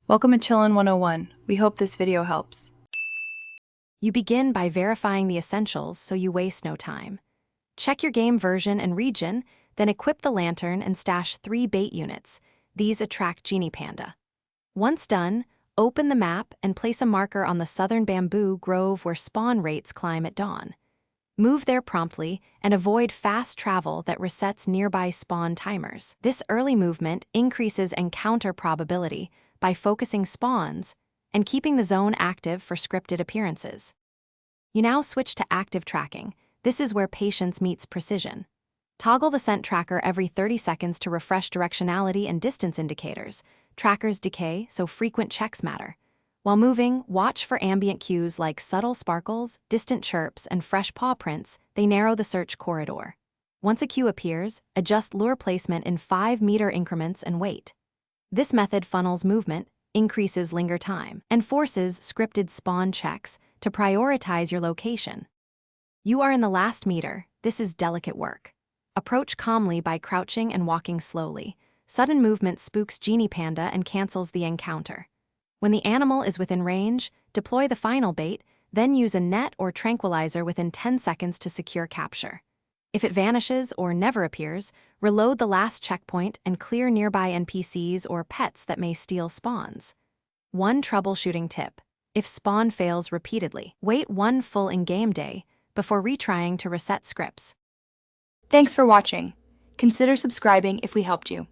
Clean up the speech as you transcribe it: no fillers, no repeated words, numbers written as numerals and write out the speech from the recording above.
Welcome to Chillin' 101. We hope this video helps. You begin by verifying the essentials so you waste no time. Check your game version and region, then equip the lantern and stash 3 bait units. These attract Genie Panda. Once done, open the map and place a marker on the southern bamboo grove where spawn rates climb at dawn. Move there promptly and avoid fast travel that resets nearby spawn timers. This early movement increases encounter probability by focusing spawns and keeping the zone active for scripted appearances. You now switch to active tracking. This is where patience meets precision. Toggle the scent tracker every 30 seconds to refresh directionality and distance indicators. Trackers decay, so frequent checks matter. While moving, watch for ambient cues like subtle sparkles, distant chirps, and fresh paw prints. They narrow the search corridor. Once a cue appears, adjust lure placement in 5-meter increments and wait. This method funnels movement, increases linger time, and forces scripted spawn checks to prioritize your location. You are in the last meter. This is delicate work. Approach calmly by crouching and walking slowly. Sudden movement spooks Genie Panda and cancels the encounter. When the animal is within range, deploy the final bait, then use a net or tranquilizer within 10 seconds to secure capture. If it vanishes or never appears, reload the last checkpoint and clear nearby NPCs or pets that may steal spawns. One troubleshooting tip: if spawn fails repeatedly, wait one full in-game day before retrying to reset scripts. Thanks for watching. Consider subscribing if we helped you.